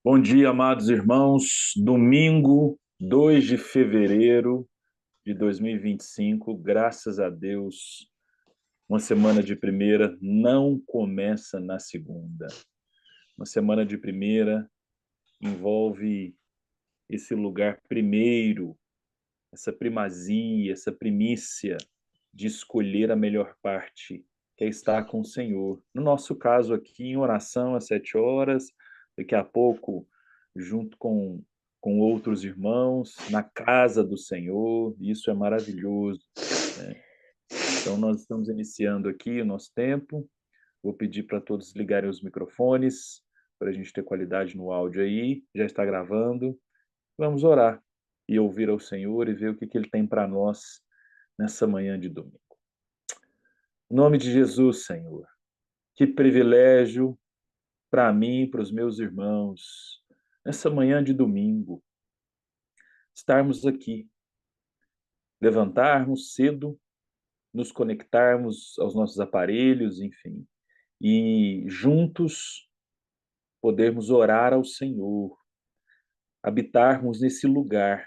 Bom dia, amados irmãos. Domingo, 2 de fevereiro de 2025. Graças a Deus, uma semana de primeira não começa na segunda. Uma semana de primeira envolve esse lugar primeiro, essa primazia, essa primícia de escolher a melhor parte, que é estar com o Senhor. No nosso caso aqui, em oração às 7 horas, daqui a pouco, junto com outros irmãos, na casa do Senhor, isso é maravilhoso, né? Então, nós estamos iniciando aqui o nosso tempo. Vou pedir para todos ligarem os microfones, para a gente ter qualidade no áudio aí. Já está gravando. Vamos orar e ouvir ao Senhor e ver o que Ele tem para nós nessa manhã de domingo. Em nome de Jesus, Senhor, que privilégio para mim e para os meus irmãos, nessa manhã de domingo, estarmos aqui, levantarmos cedo, nos conectarmos aos nossos aparelhos, enfim, e juntos podermos orar ao Senhor, habitarmos nesse lugar,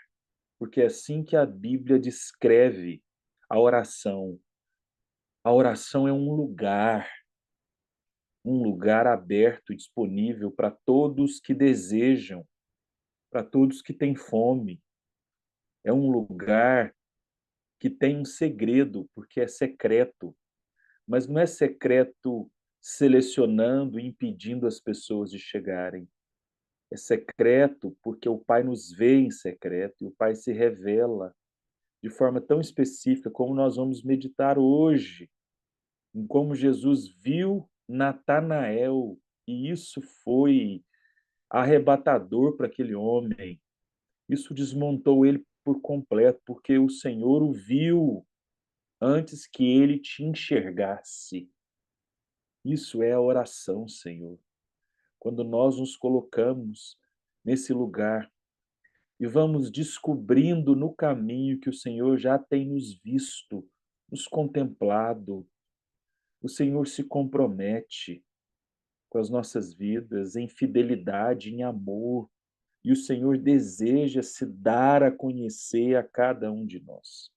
porque é assim que a Bíblia descreve a oração. A oração é um lugar aberto e disponível para todos que desejam, para todos que têm fome. É um lugar que tem um segredo, porque é secreto, mas não é secreto selecionando e impedindo as pessoas de chegarem. É secreto porque o Pai nos vê em secreto e o Pai se revela de forma tão específica como nós vamos meditar hoje, em como Jesus viu Natanael, e isso foi arrebatador para aquele homem. Isso desmontou ele por completo, porque o Senhor o viu antes que ele te enxergasse. Isso é a oração, Senhor. Quando nós nos colocamos nesse lugar e vamos descobrindo no caminho que o Senhor já tem nos visto, nos contemplado, o Senhor se compromete com as nossas vidas em fidelidade, em amor, e o Senhor deseja se dar a conhecer a cada um de nós.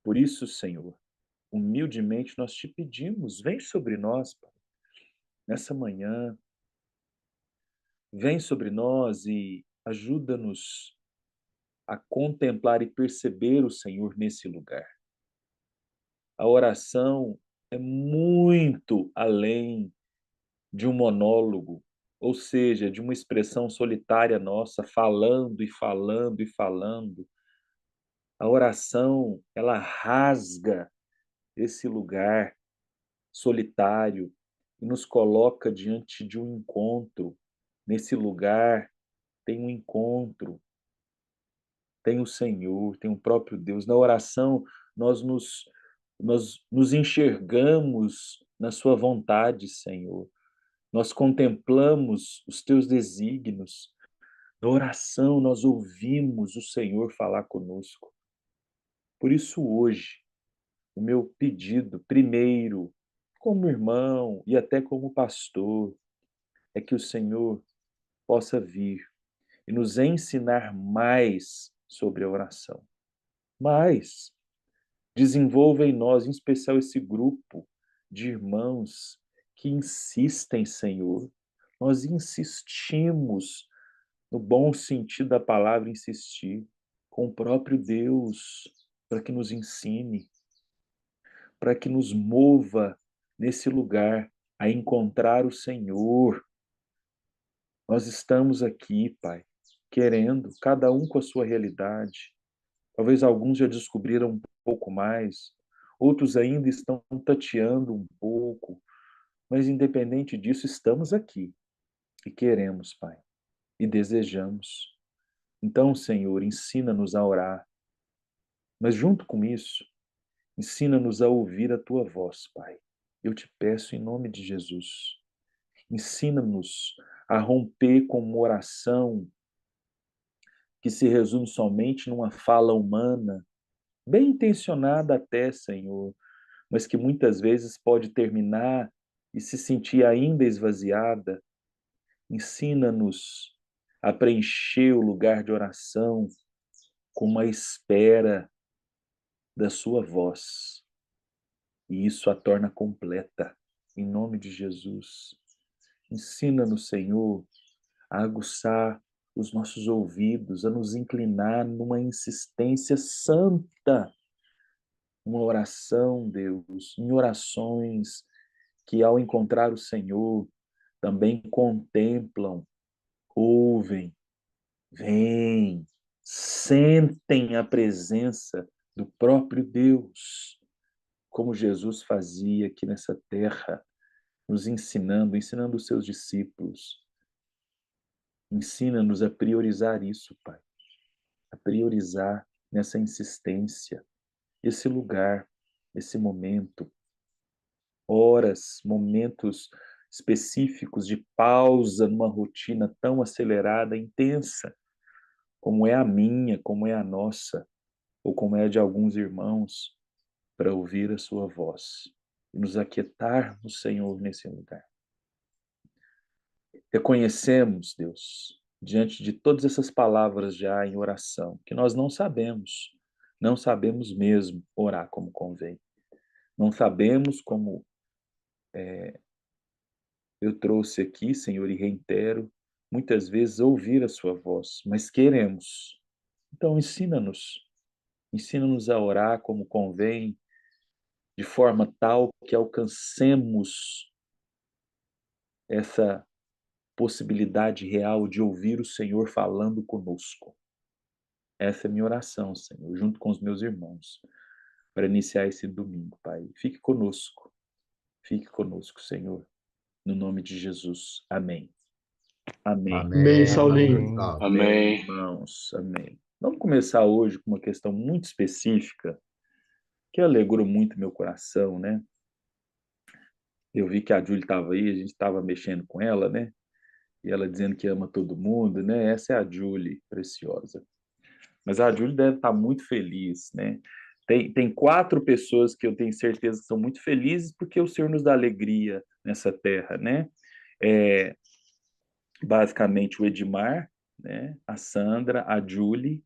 Por isso, Senhor, humildemente nós te pedimos, vem sobre nós, Pai, nessa manhã, vem sobre nós e ajuda-nos a contemplar e perceber o Senhor nesse lugar. A oração é muito além de um monólogo, ou seja, de uma expressão solitária nossa, falando e falando e falando. A oração, ela rasga esse lugar solitário e nos coloca diante de um encontro. Nesse lugar tem um encontro, tem o Senhor, tem o próprio Deus. Na oração, nós nos, nós nos enxergamos na Sua vontade, Senhor. Nós contemplamos os Teus desígnios. Na oração, nós ouvimos o Senhor falar conosco. Por isso, hoje, o meu pedido, primeiro, como irmão e até como pastor, é que o Senhor possa vir e nos ensinar mais sobre a oração. Mas desenvolva em nós, em especial esse grupo de irmãos que insistem, Senhor. Nós insistimos, no bom sentido da palavra, insistir, com o próprio Deus, para que nos ensine, para que nos mova nesse lugar a encontrar o Senhor. Nós estamos aqui, Pai, querendo, cada um com a sua realidade. Talvez alguns já descobriram um pouco mais, outros ainda estão tateando um pouco, mas independente disso, estamos aqui e queremos, Pai, e desejamos. Então, Senhor, ensina-nos a orar, mas junto com isso, ensina-nos a ouvir a tua voz, Pai. Eu te peço em nome de Jesus. Ensina-nos a romper com uma oração que se resume somente numa fala humana, bem intencionada até, Senhor, mas que muitas vezes pode terminar e se sentir ainda esvaziada. Ensina-nos a preencher o lugar de oração com uma espera da sua voz. E isso a torna completa. Em nome de Jesus. Ensina-nos, Senhor, a aguçar os nossos ouvidos, a nos inclinar numa insistência santa, uma oração, Deus, em orações que ao encontrar o Senhor também contemplam, ouvem, veem, sentem a presença do próprio Deus, como Jesus fazia aqui nessa terra, nos ensinando os seus discípulos. Ensina-nos a priorizar isso, Pai, a priorizar nessa insistência, esse lugar, esse momento, horas, momentos específicos de pausa numa rotina tão acelerada, intensa, como é a minha, como é a nossa, ou como é a de alguns irmãos, para ouvir a sua voz e nos aquietarmos, Senhor, nesse lugar. Reconhecemos, Deus, diante de todas essas palavras já em oração, que nós não sabemos mesmo orar como convém. Não sabemos como eu trouxe aqui, Senhor, e reitero, muitas vezes ouvir a sua voz, mas queremos. Então ensina-nos a orar como convém, de forma tal que alcancemos essa possibilidade real de ouvir o Senhor falando conosco. Essa é a minha oração, Senhor, junto com os meus irmãos, para iniciar esse domingo, Pai. Fique conosco, Senhor, no nome de Jesus. Amém. Amém. Amém, Amém, Saulinho. Saulo. Amém, irmãos. Amém. Vamos começar hoje com uma questão muito específica, que alegrou muito meu coração, né? Eu vi que a Júlia estava aí, a gente estava mexendo com ela, né? E ela dizendo que ama todo mundo, né? Essa é a Júlia preciosa. Mas a Júlia deve estar muito feliz, né? Tem quatro pessoas que eu tenho certeza que são muito felizes porque o Senhor nos dá alegria nessa terra, né? É, basicamente o Edmar, né? A Sandra, a Julie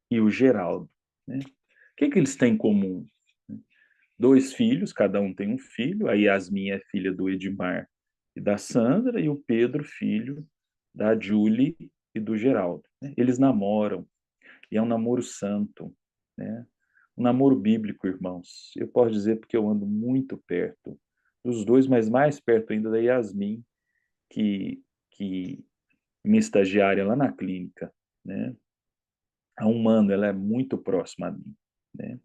e o Geraldo, né? O que eles têm em comum? Dois filhos, cada um tem um filho. A Yasmin é filha do Edmar e da Sandra, e o Pedro, filho da Julie e do Geraldo, né? Eles namoram, e é um namoro santo, né? Um namoro bíblico, irmãos. Eu posso dizer porque eu ando muito perto dos dois, mas mais perto ainda da Yasmin, que minha estagiária lá na clínica, né? Há um ano ela é muito próxima a mim, né?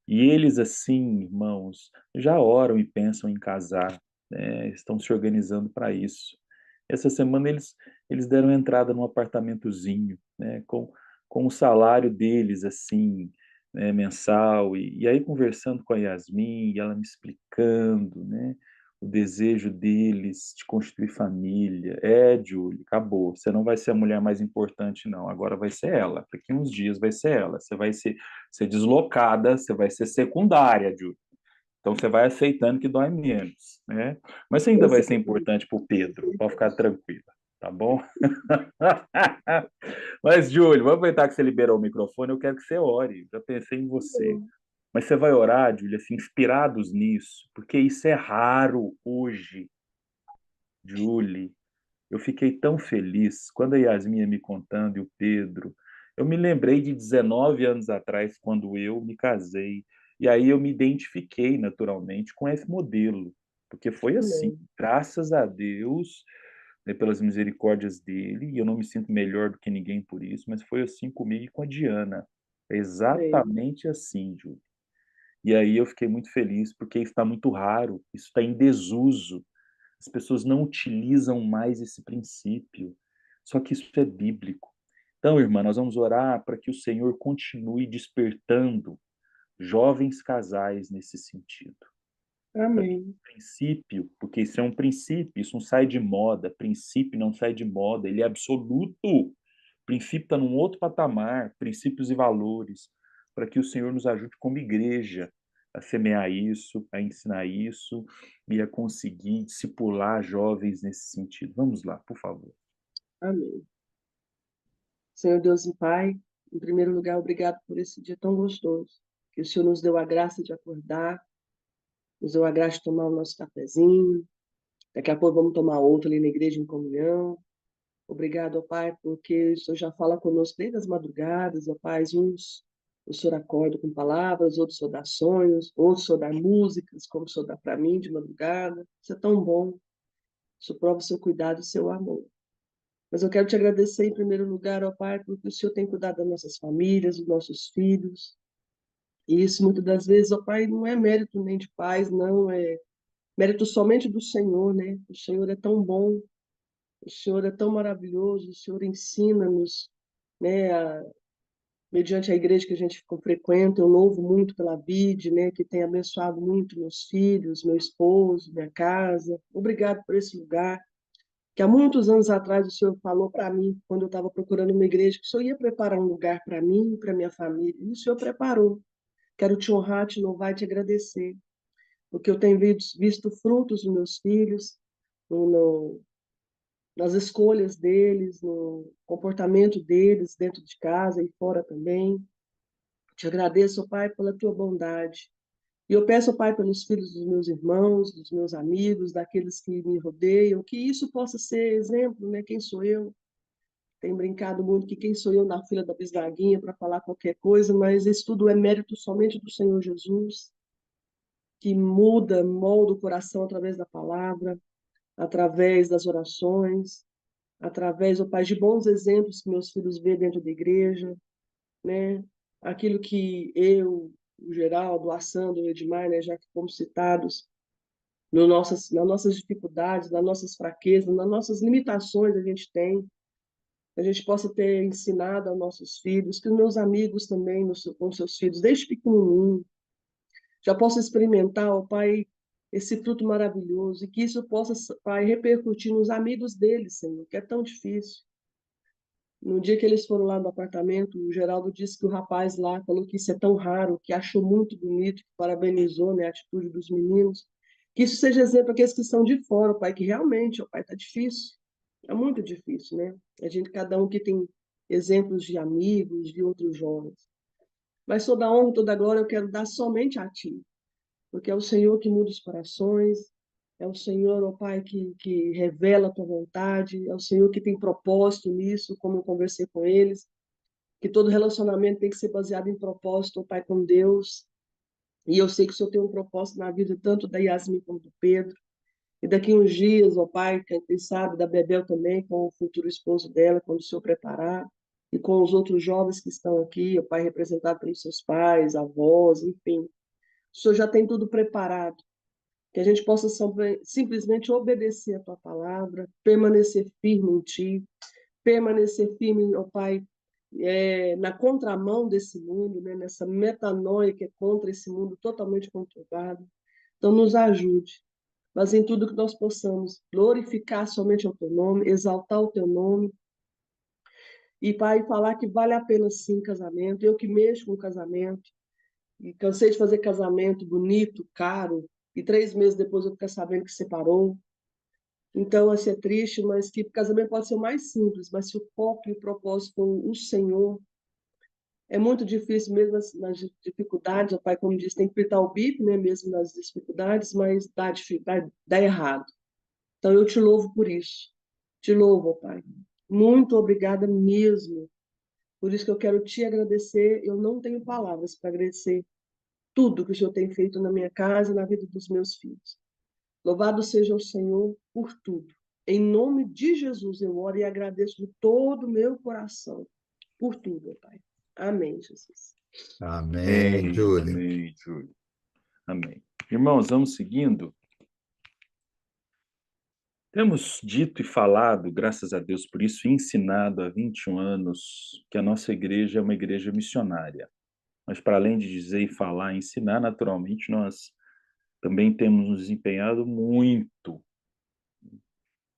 E eles, assim, irmãos, já oram e pensam em casar, né? Estão se organizando para isso. Essa semana eles deram entrada num apartamentozinho, né? Com o salário deles, assim, né? Mensal. E aí, conversando com a Yasmin, e ela me explicando, né? O desejo deles de constituir família. Júlia, acabou. Você não vai ser a mulher mais importante, não. Agora vai ser ela. Daqui uns dias vai ser ela. Você vai ser deslocada, você vai ser secundária, Júlia. Então você vai aceitando que dói menos, né? Mas você ainda vai ser importante para o Pedro, pode ficar tranquila, tá bom? Mas, Júlio, vou aproveitar que você liberou o microfone, eu quero que você ore. Já pensei em você. Mas você vai orar, Júlia, assim, inspirados nisso, porque isso é raro hoje, Júlia. Eu fiquei tão feliz quando a Yasmin ia me contando e o Pedro. Eu me lembrei de 19 anos atrás, quando eu me casei. E aí eu me identifiquei naturalmente com esse modelo, porque foi assim, graças a Deus, né, pelas misericórdias dele, e eu não me sinto melhor do que ninguém por isso, mas foi assim comigo e com a Diana. É exatamente assim, Júlio. E aí eu fiquei muito feliz, porque isso está muito raro, isso está em desuso. As pessoas não utilizam mais esse princípio. Só que isso é bíblico. Então, irmã, nós vamos orar para que o Senhor continue despertando jovens casais nesse sentido. Amém. Princípio, porque isso é um princípio, isso não sai de moda. Princípio não sai de moda, ele é absoluto. O princípio está num outro patamar, princípios e valores, para que o Senhor nos ajude como igreja a semear isso, a ensinar isso e a conseguir discipular jovens nesse sentido. Vamos lá, por favor. Amém. Senhor Deus e Pai, em primeiro lugar, obrigado por esse dia tão gostoso, que o Senhor nos deu a graça de acordar, nos deu a graça de tomar o nosso cafezinho, daqui a pouco vamos tomar outro ali na igreja em comunhão. Obrigado, ó Pai, porque o Senhor já fala conosco desde as madrugadas, ó Pai, uns o Senhor acorda com palavras, outros o Senhor dá sonhos, outros o Senhor dá músicas, como o Senhor dá para mim de madrugada. Isso é tão bom, isso prova o seu cuidado e o seu amor. Mas eu quero te agradecer em primeiro lugar, ó Pai, porque o Senhor tem cuidado das nossas famílias, dos nossos filhos. E isso muitas das vezes, ó Pai, não é mérito nem de pais, não, é mérito somente do Senhor, né? O Senhor é tão bom, o Senhor é tão maravilhoso, o Senhor ensina-nos, né, mediante a igreja que a gente frequenta, eu louvo muito pela vida, né, que tem abençoado muito meus filhos, meu esposo, minha casa. Obrigado por esse lugar que há muitos anos atrás o Senhor falou para mim, quando eu estava procurando uma igreja, que o Senhor ia preparar um lugar para mim e para minha família. E o Senhor preparou. Quero te honrar, te louvar e te agradecer, porque eu tenho visto frutos dos meus filhos, no, no, nas escolhas deles, no comportamento deles dentro de casa e fora também. Te agradeço, Pai, pela tua bondade. E eu peço, Pai, pelos filhos dos meus irmãos, dos meus amigos, daqueles que me rodeiam, que isso possa ser exemplo, né? Quem sou eu? Tenho brincado muito que quem sou eu na fila da bisnaguinha para falar qualquer coisa, mas isso tudo é mérito somente do Senhor Jesus, que muda, molda o coração através da palavra, através das orações, através, ó Pai, de bons exemplos que meus filhos vêem dentro da igreja, né? Aquilo que eu, o Geraldo, a Sandra, o Edmar, né, já que fomos citados, no nas nossas dificuldades, nas nossas fraquezas, nas nossas limitações a gente tem, a gente possa ter ensinado aos nossos filhos, que os meus amigos também, com seus filhos, desde pequenininho, já possam experimentar, ó Pai, esse fruto maravilhoso, e que isso possa, Pai, repercutir nos amigos deles, Senhor, que é tão difícil. No dia que eles foram lá no apartamento, o Geraldo disse que o rapaz lá falou que isso é tão raro, que achou muito bonito, que parabenizou, né, a atitude dos meninos. Que isso seja exemplo para aqueles que estão de fora, pai, que realmente, o pai, está difícil. É muito difícil, né? A gente, cada um que tem exemplos de amigos, de outros jovens. Mas toda a honra, toda a glória eu quero dar somente a ti, porque é o Senhor que muda os corações, é o Senhor, ó Pai, que revela a tua vontade, é o Senhor que tem propósito nisso, como eu conversei com eles, que todo relacionamento tem que ser baseado em propósito, ó Pai, com Deus. E eu sei que o Senhor tem um propósito na vida tanto da Yasmin como do Pedro. E daqui uns dias, ó Pai, quem sabe da Bebel também, com o futuro esposo dela, quando o Senhor preparar, e com os outros jovens que estão aqui, ó Pai, representado pelos seus pais, avós, enfim. O Senhor já tem tudo preparado, que a gente possa simplesmente obedecer a tua palavra, permanecer firme em ti, permanecer firme, ó Pai, na contramão desse mundo, né, nessa metanoia que é contra esse mundo totalmente conturbado. Então, nos ajude, mas em tudo que nós possamos glorificar somente o teu nome, exaltar o teu nome, e, Pai, falar que vale a pena sim casamento. Eu que mexo com casamento, e cansei de fazer casamento bonito, caro, e 3 meses depois eu ficar sabendo que separou. Então, assim, é triste, mas que o casamento pode ser o mais simples, mas se o foco e o propósito for o Senhor, é muito difícil mesmo nas dificuldades. O pai, como disse, tem que fritar o bife, né, mesmo nas dificuldades, mas dá errado. Então, eu te louvo por isso. Te louvo, ó Pai. Muito obrigada mesmo. Por isso que eu quero te agradecer. Eu não tenho palavras para agradecer tudo que o Senhor tem feito na minha casa e na vida dos meus filhos. Louvado seja o Senhor por tudo. Em nome de Jesus eu oro e agradeço de todo o meu coração por tudo, ó Pai. Amém, Jesus. Amém, Amém, Júlio. amém, Júlio. Amém. Irmãos, vamos seguindo. Temos dito e falado, graças a Deus por isso, e ensinado há 21 anos que a nossa igreja é uma igreja missionária. Mas para além de dizer e falar, ensinar, naturalmente, nós também temos nos empenhado muito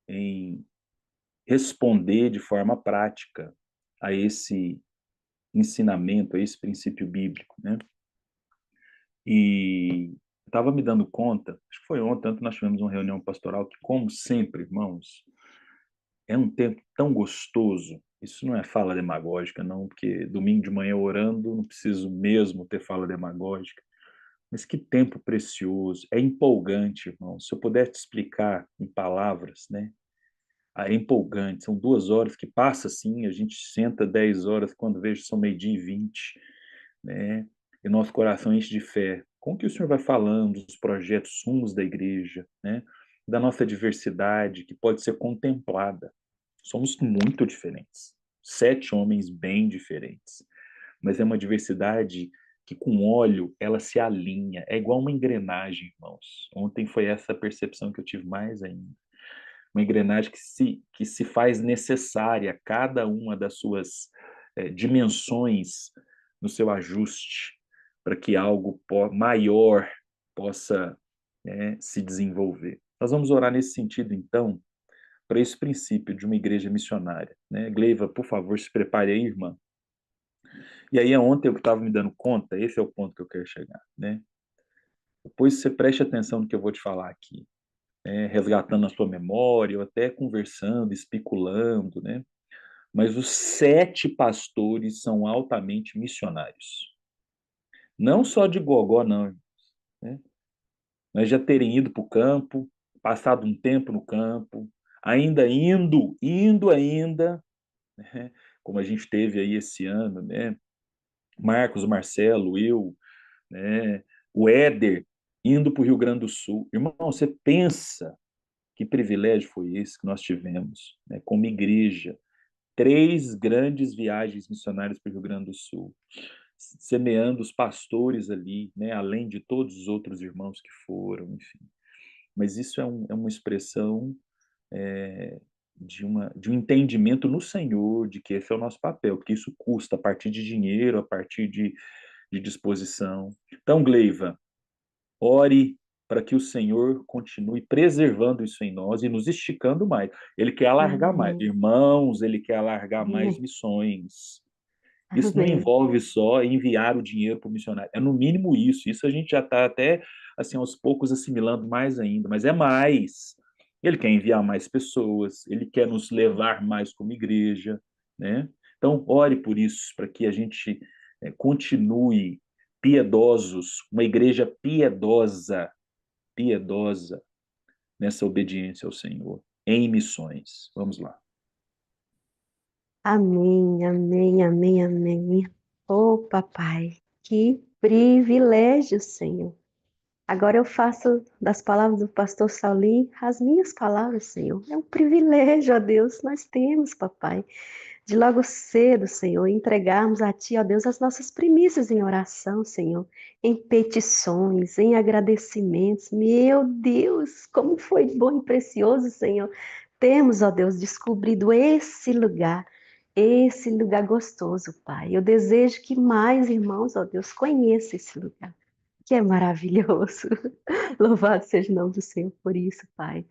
em responder de forma prática a esse ensinamento, a esse princípio bíblico, né? E estava me dando conta, acho que foi ontem, tanto nós tivemos uma reunião pastoral que, como sempre, irmãos, É um tempo tão gostoso. Isso não é fala demagógica, não, porque domingo de manhã orando, não preciso mesmo ter fala demagógica. Mas que tempo precioso, é empolgante, irmão. Se eu puder te explicar em palavras, né? É empolgante. São 2 horas que passa assim, a gente senta 10 horas, quando vejo são 12h20, né? E nosso coração enche de fé. Com o que o Senhor vai falando, dos projetos sumos da igreja, né? Da nossa diversidade, que pode ser contemplada. Somos muito diferentes. 7 homens bem diferentes. Mas é uma diversidade que com óleo ela se alinha. É igual uma engrenagem, irmãos. Ontem foi essa a percepção que eu tive mais ainda. Uma engrenagem que se faz necessária, cada uma das suas dimensões no seu ajuste, para que algo maior possa, né, se desenvolver. Nós vamos orar nesse sentido, então, para esse princípio de uma igreja missionária. Né? Gleiva, por favor, se prepare aí, irmã. E aí, ontem eu estava me dando conta, esse é o ponto que eu quero chegar. Né? Depois você preste atenção no que eu vou te falar aqui. Resgatando a sua memória, ou até conversando, especulando, né? Mas os 7 pastores são altamente missionários. Não só de gogó, não. Né? Mas já terem ido para o campo, passado um tempo no campo, ainda indo ainda, né? Como a gente teve aí esse ano, né? Marcos, Marcelo, eu, né? O Éder indo para o Rio Grande do Sul. Irmão, você pensa que privilégio foi esse que nós tivemos, né, como igreja? 3 grandes viagens missionárias para o Rio Grande do Sul, semeando os pastores ali, né, além de todos os outros irmãos que foram, enfim. Mas isso é uma expressão é, de um entendimento no Senhor de que esse é o nosso papel, porque isso custa a partir de dinheiro, a partir de disposição. Então, Gleiva, ore para que o Senhor continue preservando isso em nós e nos esticando mais. Ele quer alargar mais. Amém. Irmãos, ele quer alargar mais Amém. missões. Isso não Amém. envolve só enviar o dinheiro para o missionário. É no mínimo isso. Isso a gente já está até, assim, aos poucos assimilando mais ainda. Mas é mais. Ele quer enviar mais pessoas. Ele quer nos levar mais como igreja, né? Então, ore por isso, para que a gente continue piedosos, uma igreja piedosa nessa obediência ao Senhor, em missões. Vamos lá. Amém, amém, amém, amém. Oh, papai, que privilégio, Senhor. Agora eu faço das palavras do pastor Saulim as minhas palavras, Senhor. É um privilégio, ó Deus, nós temos, papai, de logo cedo, Senhor, entregarmos a Ti, ó Deus, as nossas primícias em oração, Senhor, em petições, em agradecimentos. Meu Deus, como foi bom e precioso, Senhor. Temos, ó Deus, descobrido esse lugar gostoso, Pai. Eu desejo que mais irmãos, ó Deus, conheçam esse lugar, que é maravilhoso. Louvado seja o nome do Senhor por isso, Pai.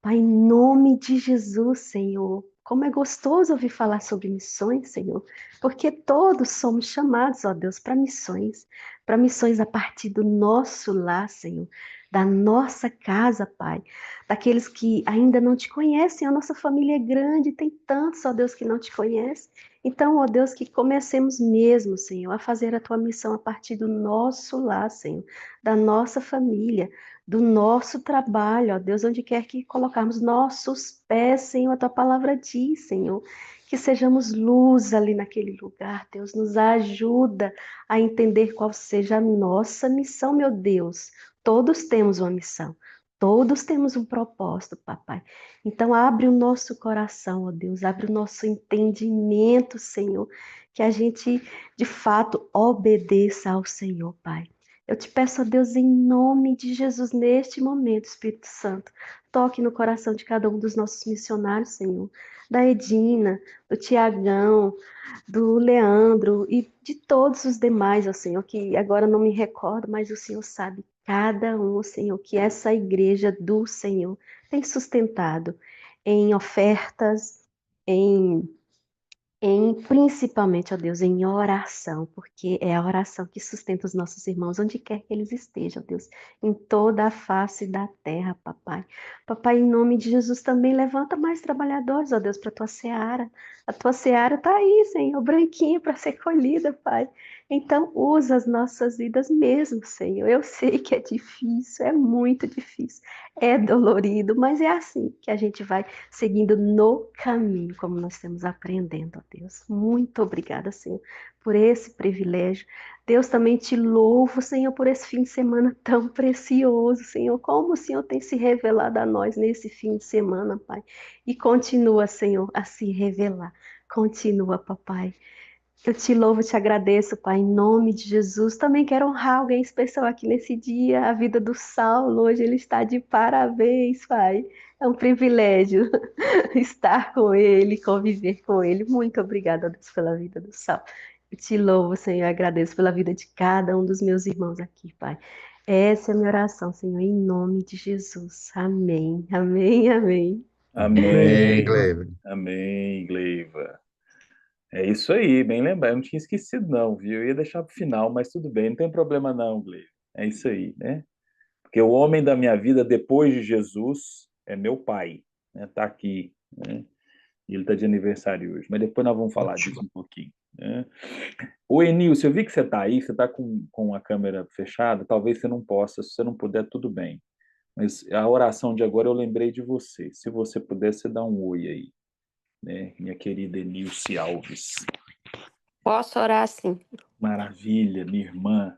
Pai, em nome de Jesus, Senhor. Como é gostoso ouvir falar sobre missões, Senhor, porque todos somos chamados, ó Deus, para missões a partir do nosso lar, Senhor, da nossa casa, Pai, daqueles que ainda não te conhecem. A nossa família é grande, tem tantos, ó Deus, que não te conhecem. Então, ó Deus, que comecemos mesmo, Senhor, a fazer a tua missão a partir do nosso lar, Senhor, da nossa família, do nosso trabalho, ó Deus, onde quer que colocarmos nossos pés, Senhor, a tua palavra diz, Senhor, que sejamos luz ali naquele lugar, Deus, nos ajuda a entender qual seja a nossa missão, meu Deus. Todos temos uma missão, todos temos um propósito, papai. Então, abre o nosso coração, ó Deus, abre o nosso entendimento, Senhor, que a gente, de fato, obedeça ao Senhor, Pai. Eu te peço a Deus, em nome de Jesus, neste momento, Espírito Santo, toque no coração de cada um dos nossos missionários, Senhor, da Edina, do Tiagão, do Leandro e de todos os demais, ó Senhor, que agora não me recordo, mas o Senhor sabe cada um, ó Senhor, que essa igreja do Senhor tem sustentado em ofertas, em Principalmente, ó Deus, em oração, porque é a oração que sustenta os nossos irmãos, onde quer que eles estejam, Deus, em toda a face da terra, papai. Papai, em nome de Jesus, também levanta mais trabalhadores, ó Deus, para a tua seara. A tua seara está aí, Senhor, branquinha para ser colhida, Pai. Então, usa as nossas vidas mesmo, Senhor. Eu sei que é difícil, é muito difícil, é dolorido, mas é assim que a gente vai seguindo no caminho, como nós estamos aprendendo, ó Deus. Muito obrigada, Senhor, por esse privilégio. Deus, também te louvo, Senhor, por esse fim de semana tão precioso, Senhor. Como o Senhor tem se revelado a nós nesse fim de semana, Pai. E continua, Senhor, a se revelar. Continua, papai. Eu te louvo, te agradeço, Pai, em nome de Jesus. Também quero honrar alguém especial aqui nesse dia, a vida do Saulo. Hoje ele está de parabéns, Pai. É um privilégio estar com ele, conviver com ele. Muito obrigada, Deus, pela vida do Saulo. Eu te louvo, Senhor, e agradeço pela vida de cada um dos meus irmãos aqui, Pai. Essa é a minha oração, Senhor, em nome de Jesus. Amém, amém, amém. Amém, Amém. Gleba. Amém, Gleiva. É isso aí, bem lembrado. Eu não tinha esquecido, não, viu? Eu ia deixar para o final, mas tudo bem, não tem problema, não, Gleiva. É isso aí, né? Porque o homem da minha vida depois de Jesus é meu pai, né? Tá aqui, né? E ele está de aniversário hoje, mas depois nós vamos falar disso um pouquinho, né? Ô, Enilson, eu vi que você está aí, você está com a câmera fechada, talvez você não possa, se você não puder, tudo bem. Mas a oração de agora eu lembrei de você. Se você puder, você dá um oi aí, né? Minha querida Enilce Alves. Posso orar sim. Maravilha, minha irmã.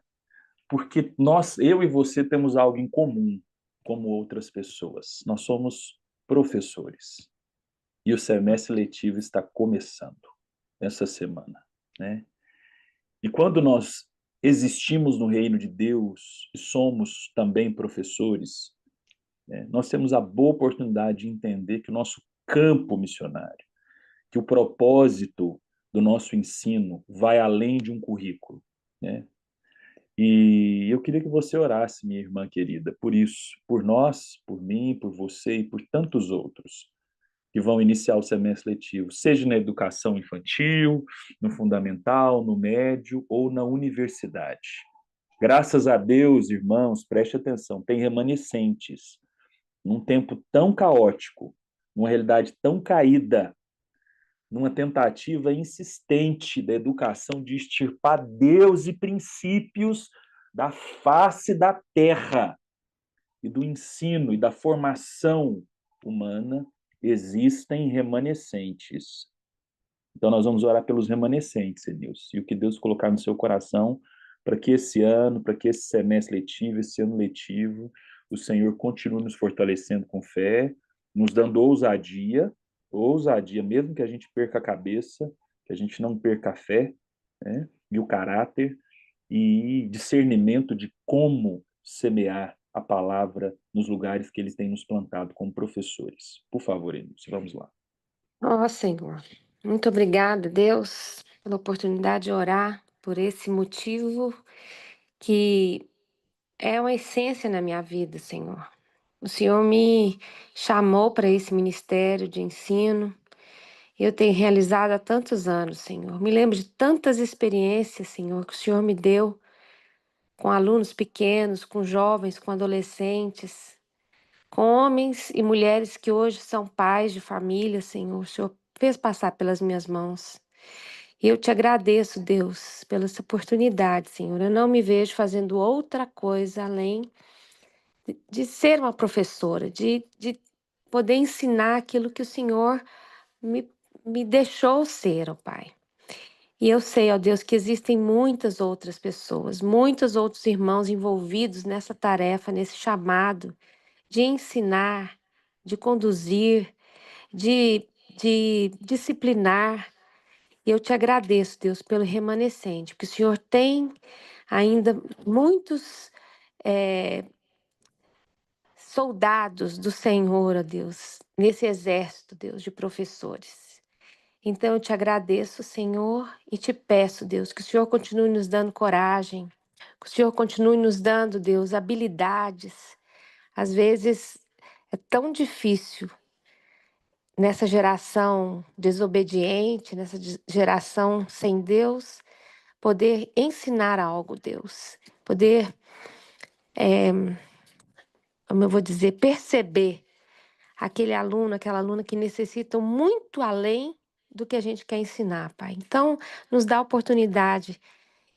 Porque eu e você temos algo em comum, como outras pessoas. Nós somos professores. E o semestre letivo está começando essa semana, né? E quando nós existimos no reino de Deus e somos também professores, né, nós temos a boa oportunidade de entender que o nosso campo missionário, que o propósito do nosso ensino vai além de um currículo, né? E eu queria que você orasse, minha irmã querida, por isso, por nós, por mim, por você e por tantos outros que vão iniciar o semestre letivo, seja na educação infantil, no fundamental, no médio ou na universidade. Graças a Deus, irmãos, preste atenção, tem remanescentes num tempo tão caótico, numa realidade tão caída, numa tentativa insistente da educação de extirpar Deus e princípios da face da terra e do ensino e da formação humana, existem remanescentes. Então, nós vamos orar pelos remanescentes, Edilson, e o que Deus colocar no seu coração para que esse ano, para que esse semestre letivo, esse ano letivo, o Senhor continue nos fortalecendo com fé, nos dando ousadia, mesmo que a gente perca a cabeça, que a gente não perca a fé, né, e o caráter, e discernimento de como semear a palavra nos lugares que eles têm nos plantado como professores. Por favor, Edilson, vamos lá. Ó Senhor, muito obrigada, Deus, pela oportunidade de orar por esse motivo que é uma essência na minha vida, Senhor. O Senhor me chamou para esse ministério de ensino. Eu tenho realizado há tantos anos, Senhor. Me lembro de tantas experiências, Senhor, que o Senhor me deu com alunos pequenos, com jovens, com adolescentes, com homens e mulheres que hoje são pais de família, Senhor. O Senhor fez passar pelas minhas mãos. E eu te agradeço, Deus, pela essa oportunidade, Senhor. Eu não me vejo fazendo outra coisa além de ser uma professora, de poder ensinar aquilo que o Senhor me, me deixou ser, ó Pai. E eu sei, ó Deus, que existem muitas outras pessoas, muitos outros irmãos envolvidos nessa tarefa, nesse chamado de ensinar, de conduzir, de disciplinar. E eu te agradeço, Deus, pelo remanescente, porque o Senhor tem ainda muitos soldados do Senhor, ó Deus, nesse exército, Deus, de professores. Então eu te agradeço, Senhor, e te peço, Deus, que o Senhor continue nos dando coragem, que o Senhor continue nos dando, Deus, habilidades. Às vezes é tão difícil nessa geração desobediente, nessa geração sem Deus, poder ensinar algo, Deus. Poder, como eu vou dizer, perceber aquele aluno, aquela aluna que necessitam muito além do que a gente quer ensinar, Pai. Então, nos dá a oportunidade.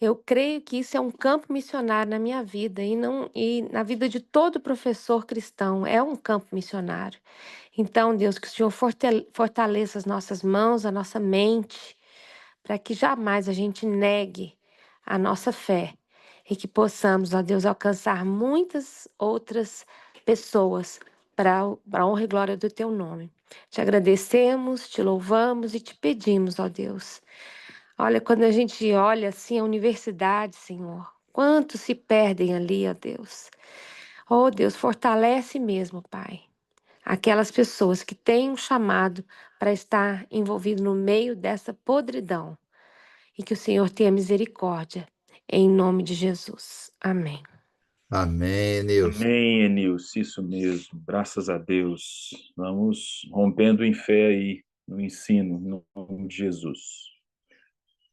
Eu creio que isso é um campo missionário na minha vida e na vida de todo professor cristão, é um campo missionário. Então, Deus, que o Senhor fortaleça as nossas mãos, a nossa mente, para que jamais a gente negue a nossa fé e que possamos, ó Deus, alcançar muitas outras pessoas para a honra e glória do teu nome. Te agradecemos, te louvamos e te pedimos, ó Deus. Olha, quando a gente olha assim a universidade, Senhor, quantos se perdem ali, ó Deus. Oh Deus, fortalece mesmo, Pai, aquelas pessoas que têm um chamado para estar envolvido no meio dessa podridão e que o Senhor tenha misericórdia, em nome de Jesus. Amém. Amém, Nilson. Amém, Enilson, isso mesmo. Graças a Deus. Vamos rompendo em fé aí no ensino, no nome de Jesus.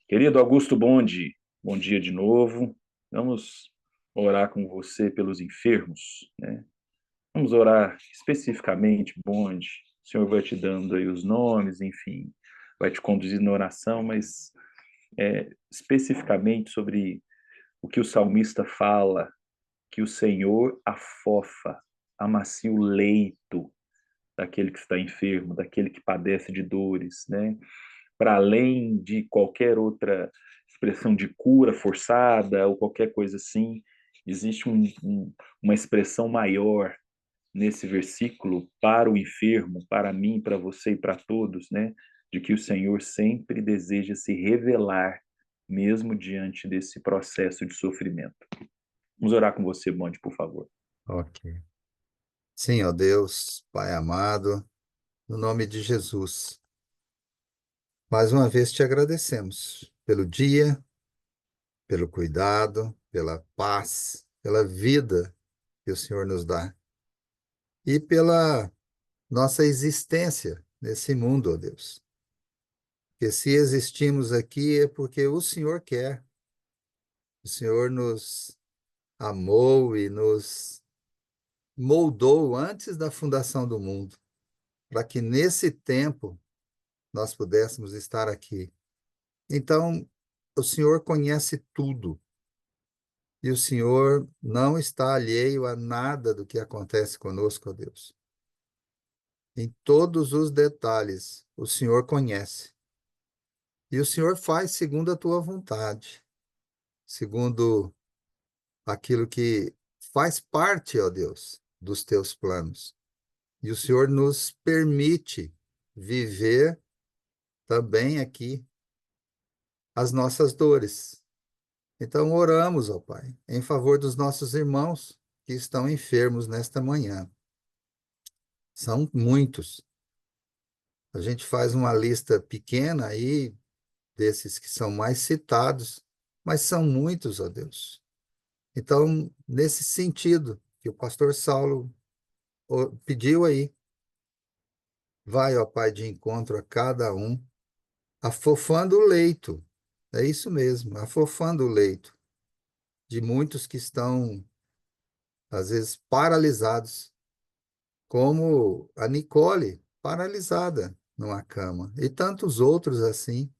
Querido Augusto Bonde, bom dia de novo. Vamos orar com você pelos enfermos, né? Vamos orar especificamente, Bonde. O Senhor vai te dando aí os nomes, enfim, vai te conduzindo na oração, mas especificamente sobre o que o salmista fala, que o Senhor afofa, amacia o leito daquele que está enfermo, daquele que padece de dores, né? Para além de qualquer outra expressão de cura forçada ou qualquer coisa assim, existe uma expressão maior nesse versículo para o enfermo, para mim, para você e para todos, né? De que o Senhor sempre deseja se revelar, mesmo diante desse processo de sofrimento. Vamos orar com você, Bonde, por favor. Ok. Sim, ó Deus, Pai amado, no nome de Jesus, mais uma vez te agradecemos pelo dia, pelo cuidado, pela paz, pela vida que o Senhor nos dá e pela nossa existência nesse mundo, ó Deus. Que se existimos aqui é porque o Senhor quer. O Senhor nos amou e nos moldou antes da fundação do mundo, para que nesse tempo nós pudéssemos estar aqui. Então, o Senhor conhece tudo e o Senhor não está alheio a nada do que acontece conosco, ó Deus. Em todos os detalhes, o Senhor conhece. E o Senhor faz segundo a tua vontade, segundo aquilo que faz parte, ó Deus, dos teus planos. E o Senhor nos permite viver também aqui as nossas dores. Então, oramos, ó Pai, em favor dos nossos irmãos que estão enfermos nesta manhã. São muitos. A gente faz uma lista pequena aí, desses que são mais citados, mas são muitos, ó Deus. Então, nesse sentido que o pastor Saulo pediu aí, vai, ó Pai, de encontro a cada um, afofando o leito. É isso mesmo, afofando o leito de muitos que estão, às vezes, paralisados, como a Nicole, paralisada numa cama, e tantos outros assim,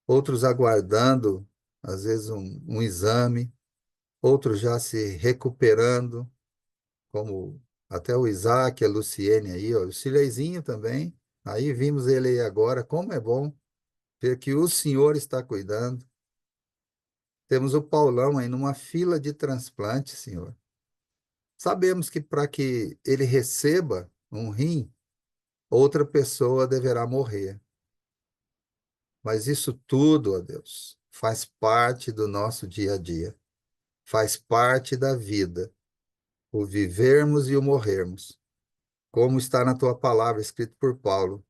outros aguardando, às vezes, um exame, outros já se recuperando, como até o Isaac, a Luciene aí, ó, o Sileizinho também. Aí vimos ele aí agora, como é bom ver que o Senhor está cuidando. Temos o Paulão aí numa fila de transplante, Senhor. Sabemos que para que ele receba um rim, outra pessoa deverá morrer. Mas isso tudo, ó Deus, faz parte do nosso dia a dia. Faz parte da vida, o vivermos e o morrermos. Como está na tua palavra, escrito por Paulo.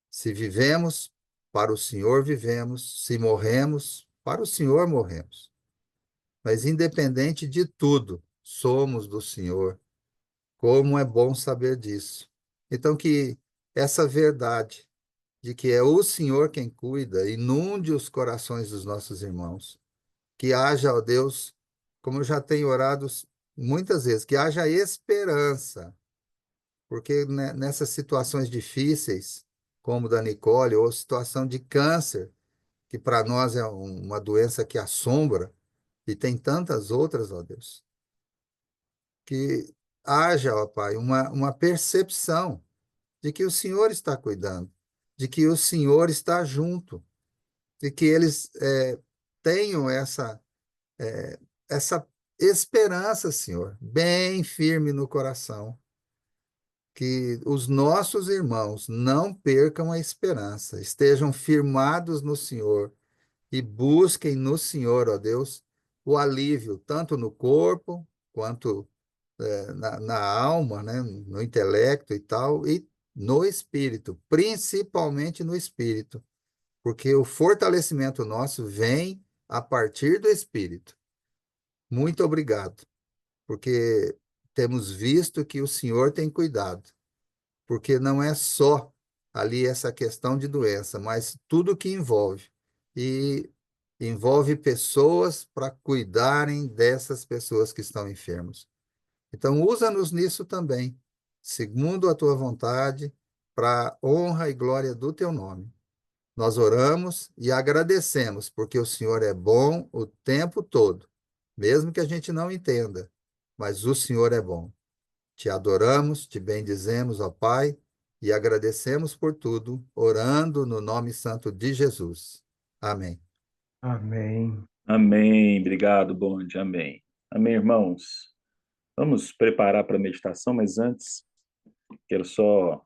Se vivemos, para o Senhor vivemos. Se morremos, para o Senhor morremos. Mas independente de tudo, somos do Senhor. Como é bom saber disso. Então, que essa verdade de que é o Senhor quem cuida, inunde os corações dos nossos irmãos. Que haja, ó Deus, como eu já tenho orado muitas vezes, que haja esperança, porque nessas situações difíceis, como da Nicole, ou situação de câncer, que para nós é uma doença que assombra, e tem tantas outras, ó Deus, que haja, ó Pai, uma percepção de que o Senhor está cuidando, de que o Senhor está junto, de que eles tenham essa esperança, Senhor, bem firme no coração, que os nossos irmãos não percam a esperança, estejam firmados no Senhor e busquem no Senhor, ó Deus, o alívio, tanto no corpo quanto na alma, né, no intelecto e tal, e no espírito, principalmente no espírito, porque o fortalecimento nosso vem a partir do espírito. Muito obrigado, porque temos visto que o Senhor tem cuidado, porque não é só ali essa questão de doença, mas tudo que envolve. E envolve pessoas para cuidarem dessas pessoas que estão enfermas. Então, usa-nos nisso também, segundo a tua vontade, para a honra e glória do teu nome. Nós oramos e agradecemos, porque o Senhor é bom o tempo todo, mesmo que a gente não entenda, mas o Senhor é bom. Te adoramos, te bendizemos, ó Pai, e agradecemos por tudo, orando no nome santo de Jesus. Amém. Amém. Amém. Obrigado, Bonde. Amém. Amém, irmãos. Vamos preparar para a meditação, mas antes, quero só,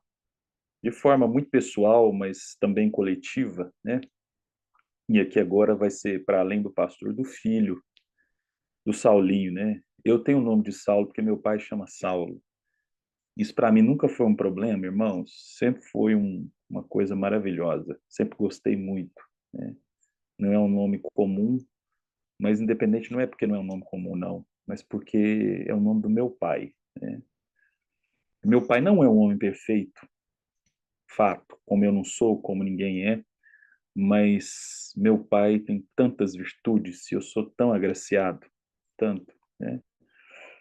de forma muito pessoal, mas também coletiva, né? E aqui agora vai ser para além do pastor, do filho, do Saulinho, né? Eu tenho o nome de Saulo porque meu pai chama Saulo. Isso para mim nunca foi um problema, irmãos. Sempre foi uma coisa maravilhosa. Sempre gostei muito, né? Não é um nome comum, mas independente, não é porque não é um nome comum, não, mas porque é o nome do meu pai, né? Meu pai não é um homem perfeito, fato, como eu não sou, como ninguém é, mas meu pai tem tantas virtudes e eu sou tão agraciado, tanto, né?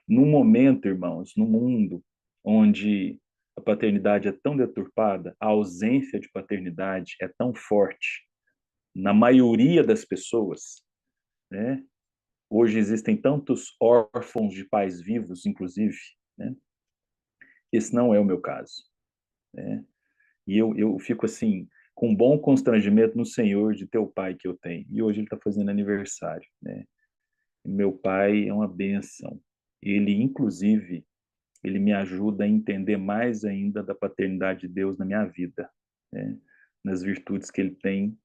Num momento, irmãos, no mundo onde a paternidade é tão deturpada, a ausência de paternidade é tão forte na maioria das pessoas, né? Hoje existem tantos órfãos de pais vivos, inclusive, né? Esse não é o meu caso, né? E eu fico assim, com um bom constrangimento no Senhor de ter o pai que eu tenho. E hoje ele está fazendo aniversário, né? E meu pai é uma bênção. Ele, inclusive, ele me ajuda a entender mais ainda da paternidade de Deus na minha vida, né? Nas virtudes que ele tem,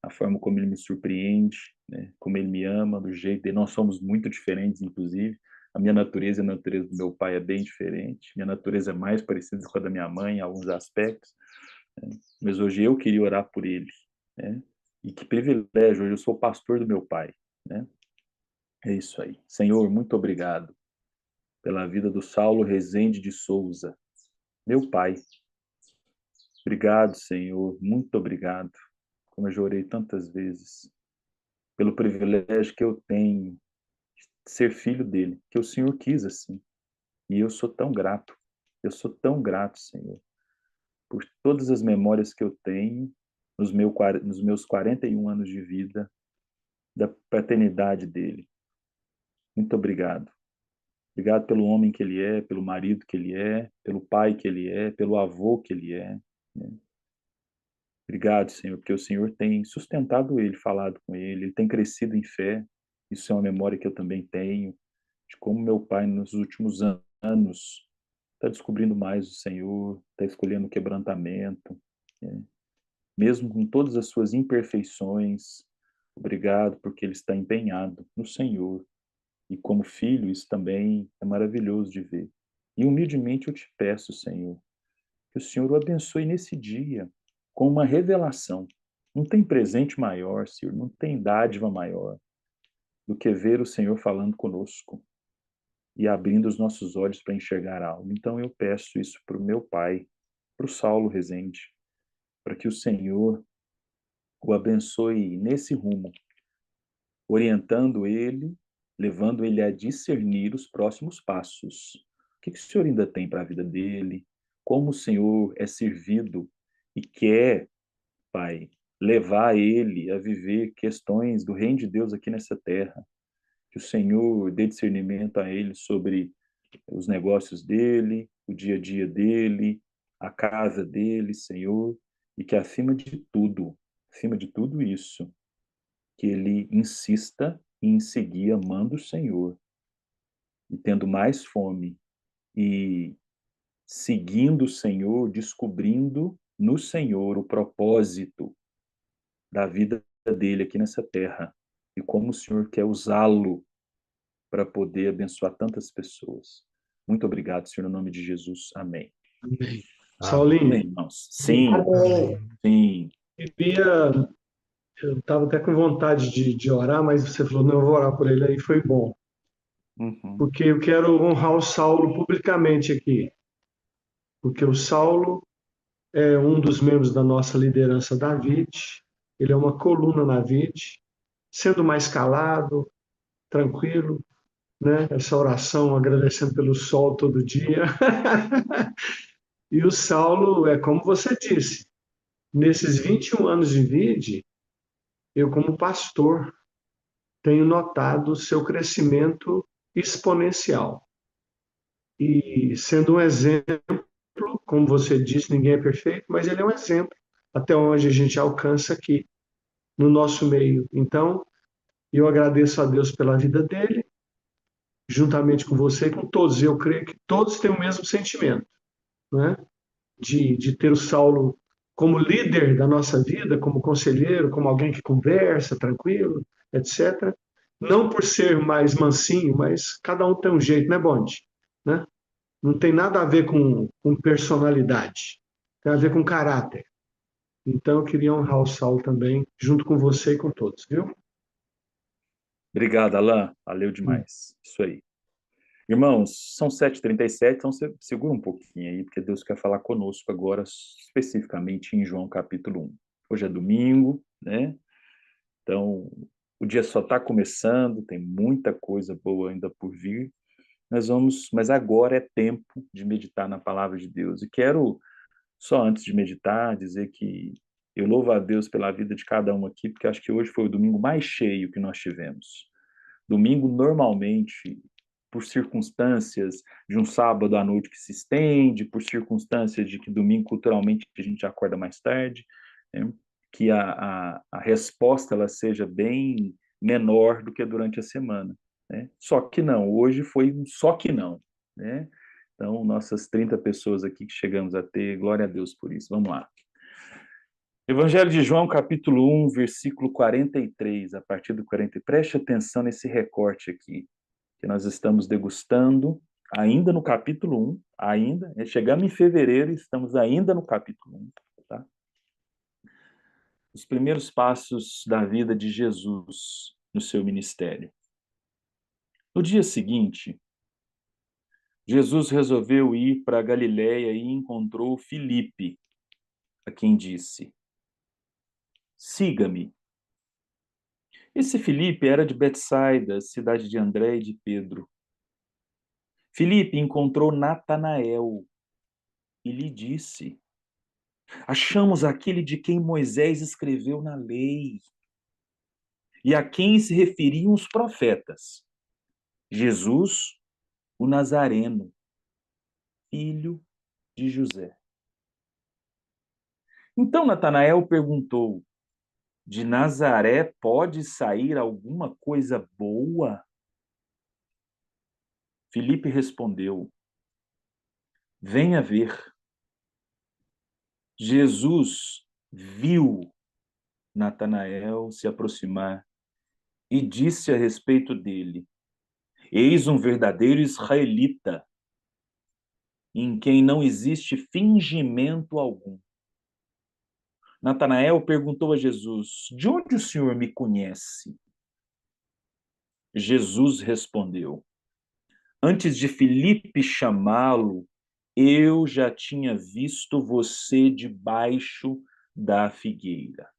a forma como ele me surpreende, né? Como ele me ama, do jeito dele. Nós somos muito diferentes, inclusive. A minha natureza e a natureza do meu pai é bem diferente. Minha natureza é mais parecida com a da minha mãe em alguns aspectos, né? Mas hoje eu queria orar por ele, né? E que privilégio, hoje eu sou o pastor do meu pai, né? É isso aí. Senhor, muito obrigado pela vida do Saulo Rezende de Souza, meu pai. Obrigado, Senhor, muito obrigado, como eu já orei tantas vezes, pelo privilégio que eu tenho de ser filho dele, que o Senhor quis assim. E eu sou tão grato, eu sou tão grato, Senhor, por todas as memórias que eu tenho nos meus 41 anos de vida, da paternidade dele. Muito obrigado. Obrigado pelo homem que ele é, pelo marido que ele é, pelo pai que ele é, pelo avô que ele é, né? Obrigado, Senhor, porque o Senhor tem sustentado ele, falado com ele, ele tem crescido em fé. Isso é uma memória que eu também tenho, de como meu pai, nos últimos anos, está descobrindo mais o Senhor, está escolhendo o quebrantamento, né? Mesmo com todas as suas imperfeições. Obrigado, porque ele está empenhado no Senhor. E como filho, isso também é maravilhoso de ver. E humildemente eu te peço, Senhor, que o Senhor o abençoe nesse dia com uma revelação. Não tem presente maior, Senhor, não tem dádiva maior do que ver o Senhor falando conosco e abrindo os nossos olhos para enxergar algo. Então eu peço isso para o meu Pai, para o Saulo Rezende, para que o Senhor o abençoe nesse rumo, orientando ele, levando ele a discernir os próximos passos. O que o Senhor ainda tem para a vida dele? Como o Senhor é servido e quer, Pai, levar ele a viver questões do reino de Deus aqui nessa terra. Que o Senhor dê discernimento a ele sobre os negócios dele, o dia a dia dele, a casa dele, Senhor, e que acima de tudo isso, que ele insista em seguir amando o Senhor e tendo mais fome e seguindo o Senhor, descobrindo no Senhor o propósito da vida dele aqui nessa terra e como o Senhor quer usá-lo para poder abençoar tantas pessoas. Muito obrigado, Senhor, no nome de Jesus. Amém. Amém. Amém. Amém, Saulinho, irmãos. Sim, Amém. sim. eu estava até com vontade de orar, mas você falou, não, eu vou orar por ele, aí foi bom. Uhum. Porque eu quero honrar o Saulo publicamente aqui. Porque o Saulo é um dos membros da nossa liderança da VIT, ele é uma coluna na VIT, sendo mais calado, tranquilo, né? Essa oração agradecendo pelo sol todo dia. E o Saulo, é como você disse, nesses 21 anos de VIT, eu como pastor tenho notado o seu crescimento exponencial. E sendo um exemplo, como você disse, ninguém é perfeito, mas ele é um exemplo até onde a gente alcança aqui no nosso meio. Então, eu agradeço a Deus pela vida dele, juntamente com você e com todos. Eu creio que todos têm o mesmo sentimento, né? De ter o Saulo como líder da nossa vida, como conselheiro, como alguém que conversa, tranquilo, etc. Não por ser mais mansinho, mas cada um tem um jeito, né, Bonde? Né? Não tem nada a ver com personalidade, tem a ver com caráter. Então, eu queria honrar o Saulo também, junto com você e com todos, viu? Obrigado, Alain. Valeu demais. Isso aí. Irmãos, são 7h37, então você segura um pouquinho aí, porque Deus quer falar conosco agora, especificamente em João capítulo 1. Hoje é domingo, né? Então, o dia só está começando, tem muita coisa boa ainda por vir. Mas agora é tempo de meditar na palavra de Deus. E quero, só antes de meditar, dizer que eu louvo a Deus pela vida de cada um aqui, porque acho que hoje foi o domingo mais cheio que nós tivemos. Domingo, normalmente, por circunstâncias de um sábado à noite que se estende, por circunstâncias de que domingo, culturalmente, a gente acorda mais tarde, né? Que a resposta ela seja bem menor do que durante a semana. Né? Só que não, hoje foi um só que não. Né? Então, nossas 30 pessoas aqui que chegamos a ter, glória a Deus por isso. Vamos lá. Evangelho de João, capítulo 1, versículo 43, a partir do 40. Preste atenção nesse recorte aqui, que nós estamos degustando, ainda no capítulo 1, chegamos em fevereiro e estamos ainda no capítulo 1, tá? Os primeiros passos da vida de Jesus no seu ministério. No dia seguinte, Jesus resolveu ir para a Galiléia e encontrou Filipe, a quem disse: siga-me. Esse Filipe era de Betsaida, cidade de André e de Pedro. Filipe encontrou Natanael e lhe disse: achamos aquele de quem Moisés escreveu na lei e a quem se referiam os profetas, Jesus, o Nazareno, filho de José. Então Natanael perguntou: de Nazaré pode sair alguma coisa boa? Filipe respondeu: venha ver. Jesus viu Natanael se aproximar e disse a respeito dele: eis um verdadeiro israelita, em quem não existe fingimento algum. Natanael perguntou a Jesus: de onde o Senhor me conhece? Jesus respondeu: antes de Filipe chamá-lo, eu já tinha visto você debaixo da figueira.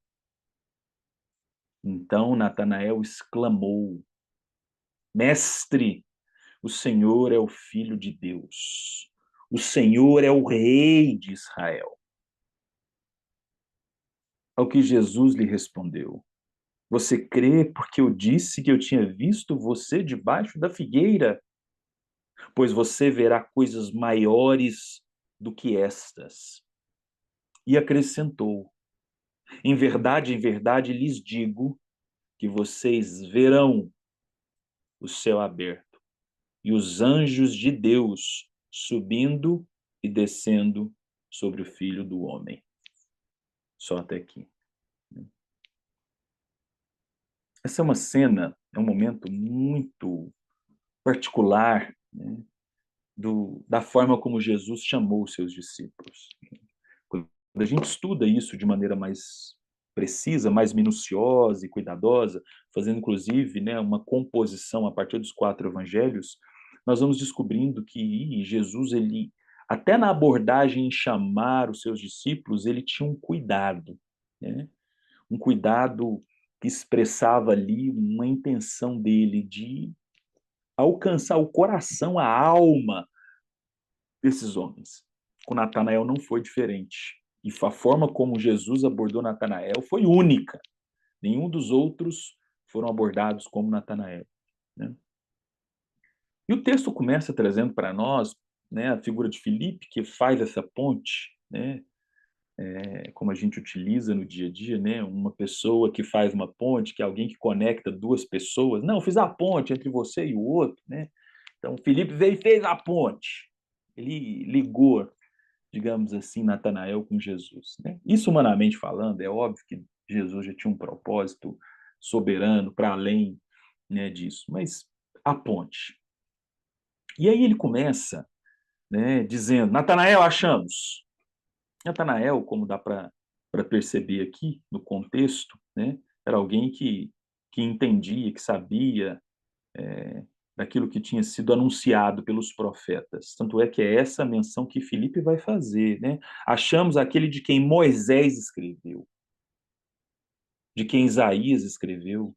Então Natanael exclamou: Mestre, o Senhor é o Filho de Deus. O Senhor é o Rei de Israel. Ao que Jesus lhe respondeu: Você crê porque eu disse que eu tinha visto você debaixo da figueira? Pois você verá coisas maiores do que estas. E acrescentou: em verdade, lhes digo que vocês verão o céu aberto e os anjos de Deus subindo e descendo sobre o Filho do Homem. Só até aqui. Essa é uma cena, é um momento muito particular, né, da forma como Jesus chamou os seus discípulos. Quando a gente estuda isso de maneira mais precisa, mais minuciosa e cuidadosa, fazendo inclusive, né, uma composição a partir dos 4 evangelhos, nós vamos descobrindo que Jesus, ele, até na abordagem em chamar os seus discípulos, ele tinha um cuidado, né? Um cuidado que expressava ali uma intenção dele de alcançar o coração, a alma desses homens. Com Natanael não foi diferente. E a forma como Jesus abordou Natanael foi única. Nenhum dos outros foram abordados como Natanael, né? E o texto começa trazendo para nós, né, a figura de Filipe, que faz essa ponte, né, como a gente utiliza no dia a dia, né, uma pessoa que faz uma ponte, que é alguém que conecta duas pessoas. Não, eu fiz a ponte entre você e o outro, né? Então, Filipe veio e fez a ponte. Ele ligou, digamos assim, Natanael com Jesus, né? Isso, humanamente falando, é óbvio que Jesus já tinha um propósito soberano para além, né, disso, mas a ponte. E aí ele começa, né, dizendo: Natanael, achamos. Natanael, como dá para perceber aqui no contexto, né, era alguém que entendia, que sabia daquilo que tinha sido anunciado pelos profetas. Tanto é que é essa menção que Filipe vai fazer, né? Achamos aquele de quem Moisés escreveu, de quem Isaías escreveu.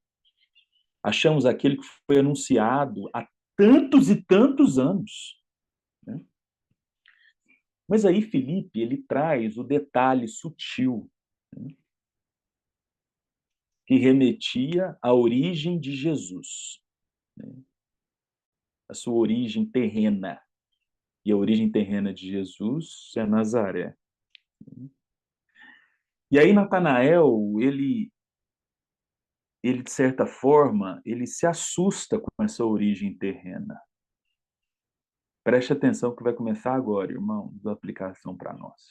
Achamos aquele que foi anunciado há tantos e tantos anos, né? Mas aí Filipe, ele traz o detalhe sutil, né, que remetia à origem de Jesus, né? A sua origem terrena. E a origem terrena de Jesus é Nazaré. E aí Natanael, ele de certa forma, ele se assusta com essa origem terrena. Preste atenção que vai começar agora, irmão, da aplicação para nós.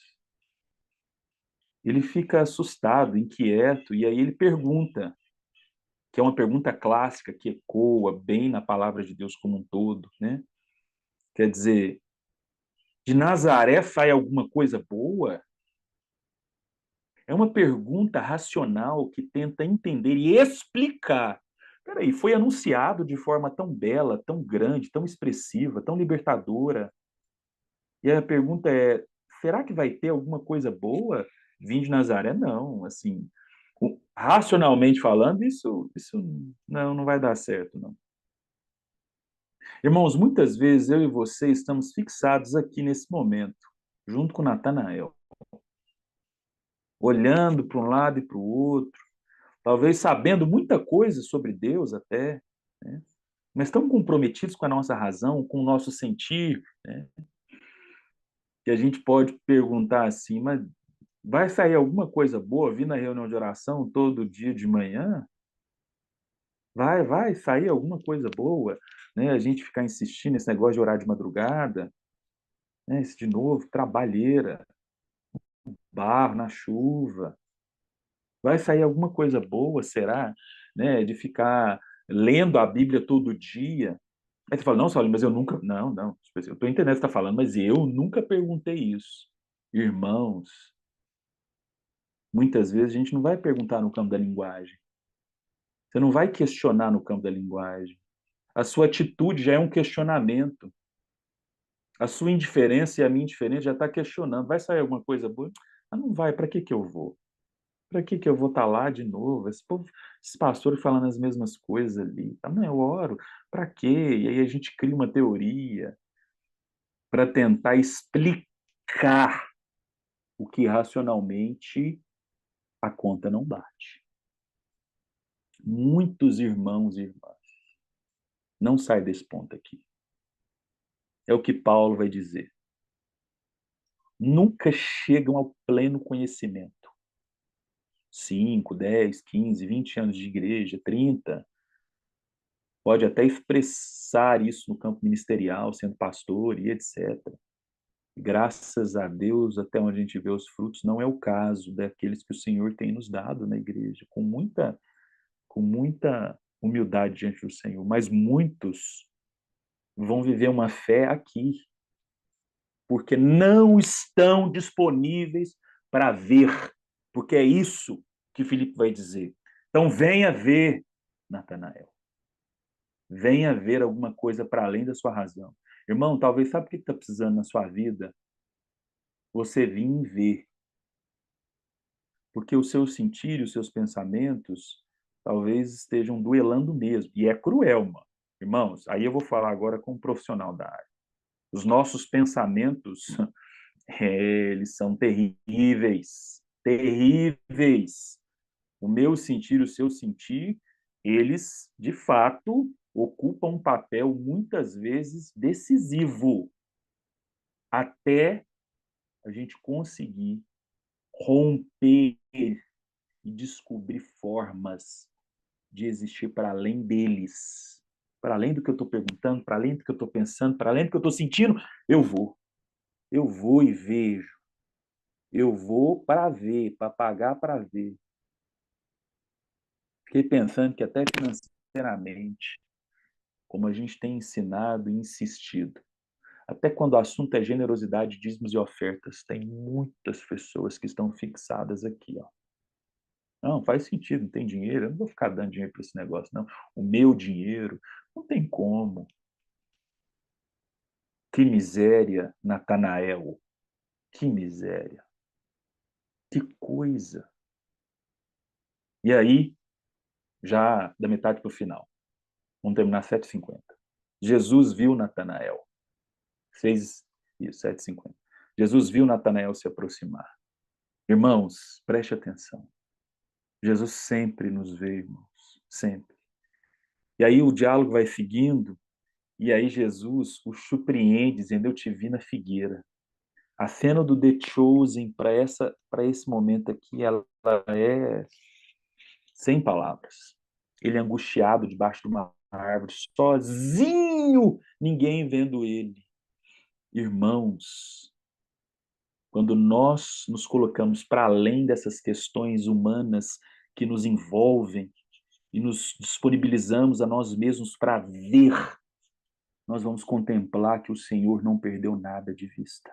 Ele fica assustado, inquieto, e aí ele pergunta, que é uma pergunta clássica que ecoa bem na palavra de Deus como um todo, né? Quer dizer, de Nazaré sai alguma coisa boa? É uma pergunta racional que tenta entender e explicar. Peraí, foi anunciado de forma tão bela, tão grande, tão expressiva, tão libertadora. E a pergunta é: será que vai ter alguma coisa boa vindo de Nazaré? Não, assim, racionalmente falando, isso não vai dar certo, não. Irmãos, muitas vezes eu e você estamos fixados aqui nesse momento, junto com Natanael, olhando para um lado e para o outro, talvez sabendo muita coisa sobre Deus até, né? Mas tão comprometidos com a nossa razão, com o nosso sentir, né? Que a gente pode perguntar assim: mas vai sair alguma coisa boa vir na reunião de oração todo dia de manhã? Vai sair alguma coisa boa, né? A gente ficar insistindo nesse negócio de orar de madrugada, né? Esse de novo, trabalheira, barro na chuva. Vai sair alguma coisa boa, será? Né? De ficar lendo a Bíblia todo dia. Aí você fala: não, Saulo, mas eu nunca. Não, não. Eu estou entendendo o que você está falando, mas eu nunca perguntei isso. Irmãos, muitas vezes a gente não vai perguntar no campo da linguagem. Você não vai questionar no campo da linguagem. A sua atitude já é um questionamento. A sua indiferença e a minha indiferença já está questionando. Vai sair alguma coisa boa? Ah, não vai, para que eu vou? Para que eu vou estar lá de novo? Esse povo, esses pastores falando as mesmas coisas ali. Ah, não, eu oro. Para quê? E aí a gente cria uma teoria para tentar explicar o que racionalmente a conta não bate. Muitos irmãos e irmãs não saem desse ponto aqui. É o que Paulo vai dizer. Nunca chegam ao pleno conhecimento. 5, 10, 15, 20 anos de igreja, 30, pode até expressar isso no campo ministerial, sendo pastor e etc. Graças a Deus, até onde a gente vê os frutos, não é o caso daqueles que o Senhor tem nos dado na igreja, com muita humildade diante do Senhor. Mas muitos vão viver uma fé aqui, porque não estão disponíveis para ver, porque é isso que Filipe vai dizer. Então, venha ver, Natanael. Venha ver alguma coisa para além da sua razão. Irmão, talvez sabe o que está precisando na sua vida? Você vir e ver. Porque o seu sentir e os seus pensamentos talvez estejam duelando mesmo. E é cruel, mano. Irmãos, aí eu vou falar agora com um profissional da área. Os nossos pensamentos, eles são terríveis. Terríveis. O meu sentir, o seu sentir, eles, de fato, ocupam um papel muitas vezes decisivo até a gente conseguir romper e descobrir formas de existir para além deles. Para além do que eu estou perguntando, para além do que eu estou pensando, para além do que eu estou sentindo, eu vou. Eu vou e vejo. Eu vou para ver, para pagar para ver. Fiquei pensando que até financeiramente, como a gente tem ensinado e insistido, até quando o assunto é generosidade, dízimos e ofertas, tem muitas pessoas que estão fixadas aqui, ó. Não, faz sentido, não tem dinheiro, eu não vou ficar dando dinheiro para esse negócio, não. O meu dinheiro, não tem como. Que miséria, Natanael. Que miséria. Que coisa. E aí, já da metade para o final, vamos terminar 7h50. Jesus viu Natanael. Fez isso, 7h50. Jesus viu Natanael se aproximar. Irmãos, preste atenção. Jesus sempre nos vê, irmãos. Sempre. E aí o diálogo vai seguindo, e aí Jesus o surpreende, dizendo, eu te vi na figueira. A cena do The Chosen, para esse momento aqui, ela é sem palavras. Ele é angustiado debaixo de uma árvore, sozinho, ninguém vendo ele. Irmãos, quando nós nos colocamos para além dessas questões humanas que nos envolvem e nos disponibilizamos a nós mesmos para ver, nós vamos contemplar que o Senhor não perdeu nada de vista,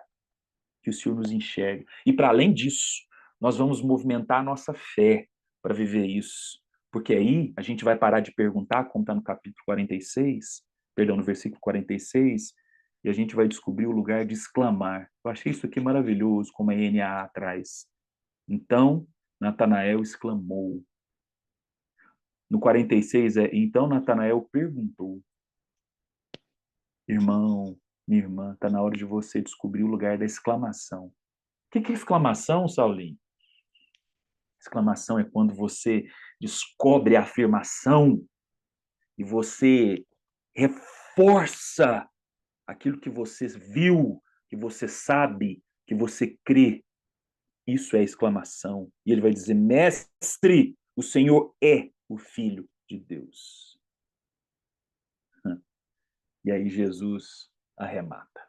que o Senhor nos enxerga. E para além disso, nós vamos movimentar a nossa fé para viver isso. Porque aí a gente vai parar de perguntar, como está no capítulo 46, perdão, no versículo 46, e a gente vai descobrir o lugar de exclamar. Eu achei isso aqui maravilhoso, como a NAA traz. Então, Natanael exclamou. No 46 então Natanael perguntou, irmão, minha irmã, está na hora de você descobrir o lugar da exclamação. O que é exclamação, Saulinho? Exclamação é quando você descobre a afirmação e você reforça aquilo que você viu, que você sabe, que você crê. Isso é exclamação. E ele vai dizer, mestre, o Senhor é o Filho de Deus. E aí Jesus arremata.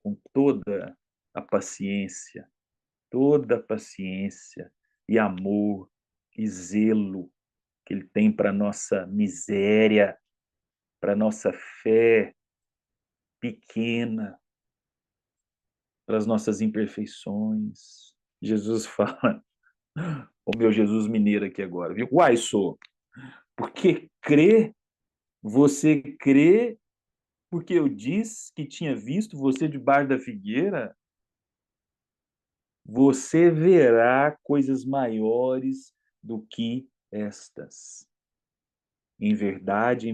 Com toda a paciência e amor e zelo que ele tem para a nossa miséria, para a nossa fé pequena, para as nossas imperfeições. Jesus fala, o meu Jesus mineiro aqui agora, viu? Uai, sou, porque você crê porque eu disse que tinha visto você debaixo da figueira? Você verá coisas maiores do que estas. Em verdade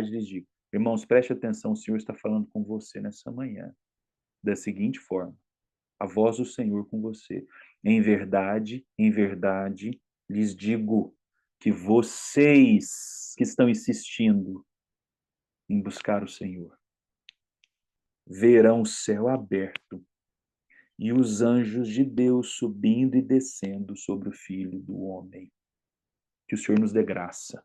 lhes digo. Irmãos, preste atenção, o Senhor está falando com você nessa manhã, da seguinte forma: a voz do Senhor com você. Em verdade lhes digo que vocês que estão insistindo em buscar o Senhor verão o céu aberto e os anjos de Deus subindo e descendo sobre o Filho do Homem. Que o Senhor nos dê graça.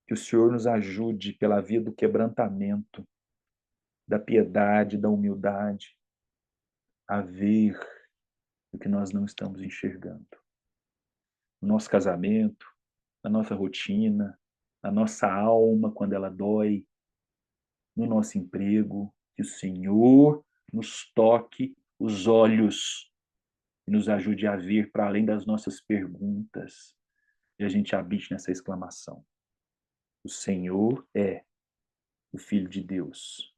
Que o Senhor nos ajude pela via do quebrantamento, da piedade, da humildade, a ver o que nós não estamos enxergando. No nosso casamento, na nossa rotina, na nossa alma quando ela dói, no nosso emprego, que o Senhor nos toque os olhos e nos ajude a ver para além das nossas perguntas e a gente habite nessa exclamação: o Senhor é o Filho de Deus,